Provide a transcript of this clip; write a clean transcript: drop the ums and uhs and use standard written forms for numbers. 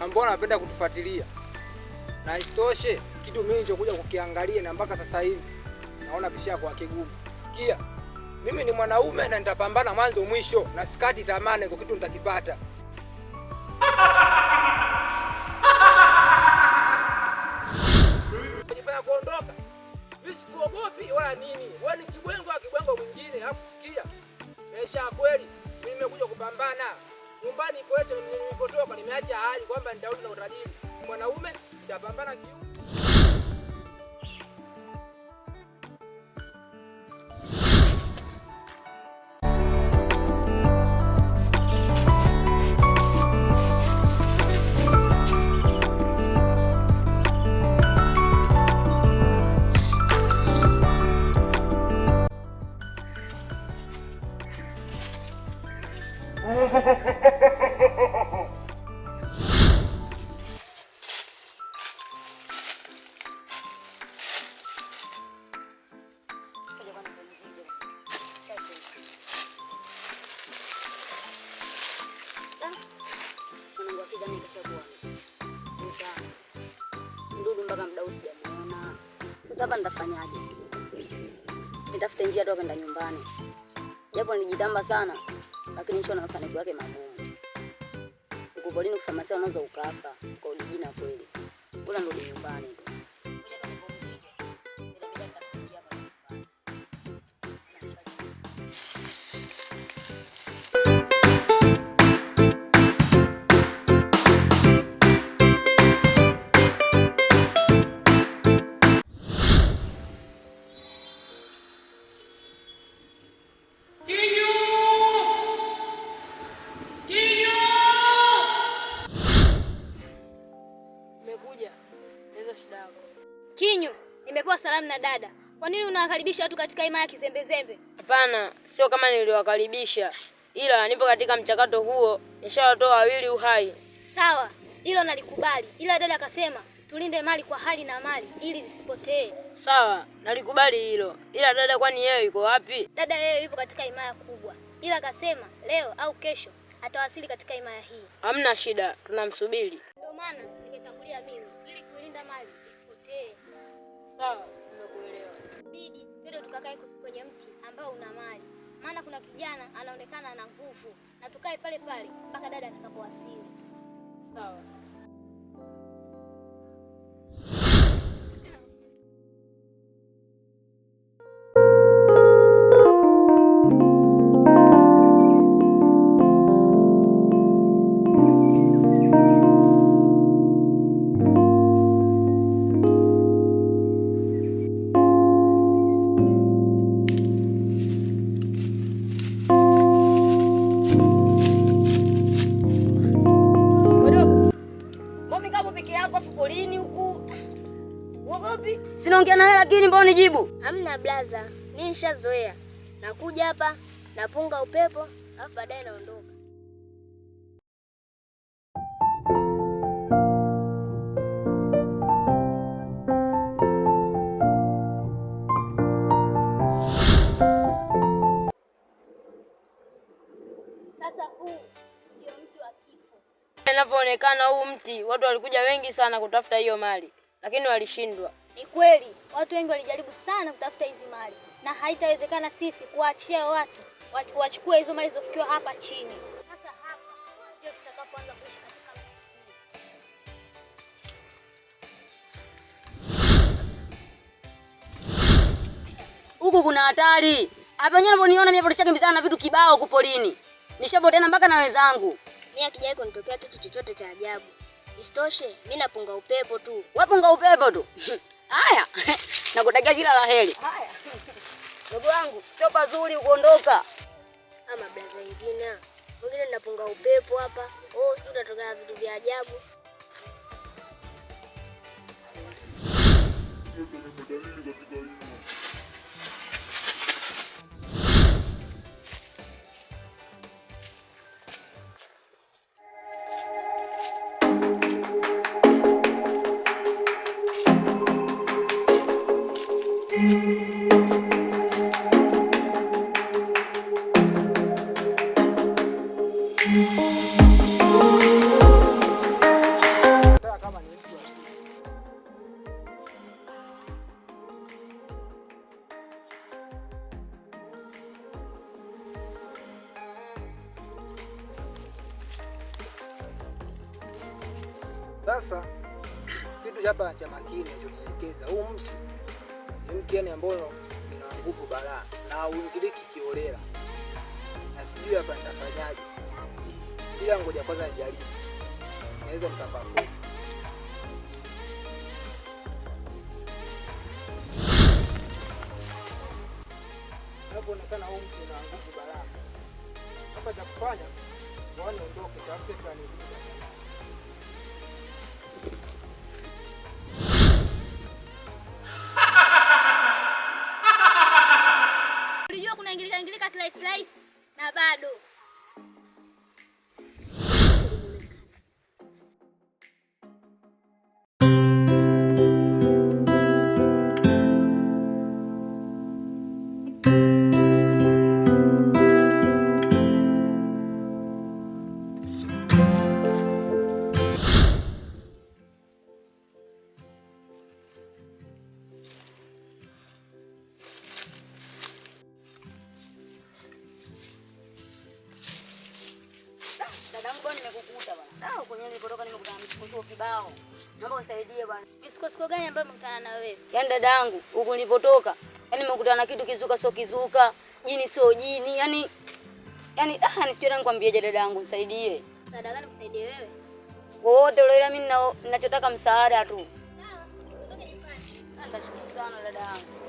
Mbona anapenda kutufuatilia? Na isitoshe kitu mimi nilichokuja kukiangalia na mpaka sasa hivi naona kisha kwa kigumu. Sikia, mimi ni mwanaume na nitapambana mwanzo mwisho na sikati tamane kwa kitu nitakipata. Unajifanya kuondoka? Mimi sikuogopi wala nini. Wewe ni kibwengo mwingine. Alafu sikia, maisha ya kweli mimi nimekuja kupambana. Nyumbani kwetu nilipotoka nimeacha ahadi kwamba nitarudi na utajiri. Mwanaume nitapambana kiu. Ndugu mpaka muda usijamuona. Sasa hapa nitafanyaje? Nitafute njia toka kwenda nyumbani. Japo nilijitamba sana, lakini nisho na mafanikio yake magumu. Ukupolini kufamasia unaweza ukafa kwa ujina kweli. Bora nirudi nyumbani tu. Kinyu, nimepewa salamu na dada. Kwa nini unawakaribisha watu katika himaya kizembezembe? Hapana, sio kama niliwakaribisha. Ila nipo katika mchakato huo, nishawatoa wawili uhai. Sawa, hilo nalikubali. Ila dada akasema tulinde mali kwa hali na mali ili zisipotee. Sawa, nalikubali hilo. Ila dada kwani yeye yuko wapi? Dada yeye yupo katika himaya kubwa. Ila akasema leo au kesho atawasili katika himaya hii. Hamna shida, tunamsubiri. Ndio maana nimetangulia mimi ili kulinda mali isipotee. Sawa, nimekuelewa. Bidi twende tukakae kwenye mti ambao una mali. Maana kuna kijana anaonekana ana nguvu na tukae pale pale mpaka dada atakapowasili. Sawa. Sinaongea nawe lakini mbona unijibu? Hamna blaza, mimi nishazoea. Nakuja hapa, napunga upepo, alafu baadaye naondoka. Sasa huu ndio mti wa kifo. Inavyoonekana huu mti watu walikuja wengi sana kutafuta hiyo mali, lakini walishindwa. Ni kweli, watu wengi walijaribu sana kutafuta hizi mali na haitawezekana sisi kuachia watu wachukue hizo mali zilizofikiwa hapa chini. Sasa hapa ndio tutakapoanza kuishi katika mji. Huku kuna hatari. Hapa wenyewe unaniona mimi hapo nishakimbizana na vitu kibao huko polini. Nishapoteana mpaka na wenzangu. Mimi akijai kunitokea kitu chochote cha ajabu. Isitoshe, mimi napunga upepo tu. Wewe punga upepo tu. Haya. Nakutakia kila laheri. Haya. Ndugu wangu, sio pazuri uondoka. Ama blaza nyingine. Mwingine napunga upepo hapa. Oh, sio tutatokea vitu vya ajabu. Kama ni mtu sasa, kitu hapa cha makini nachokielekeza, huu mti ni mti yani ambao una nguvu balaa na uingiliki kiolela, na sijui hapa nitafanyaje, ila ngoja kwanza nijaribu, naweza nikapafua. Hapoonekana huu mti una nguvu balaa. Hapa cha kufanya wani ondoke, tafute plani nyingine. Ulijua kuna ingilika kila slice na bado. Nimekukuta bwana. Kwenye nilipotoka nimekutana na misukosuko kibao. Naomba unisaidie bwana. Misukosuko gani ambayo umekutana na wewe? Yaani dadangu, huko nilipotoka, yaani nimekutana na kitu kizuka sio kizuka, jini sio jini, yaani sijui nikwambieje dadangu, nisaidie. Msaada gani kusaidie wewe? Wote ule mimi ninachotaka msaada tu. Sawa, tutoke nyumbani. Nitashukuru sana dadangu.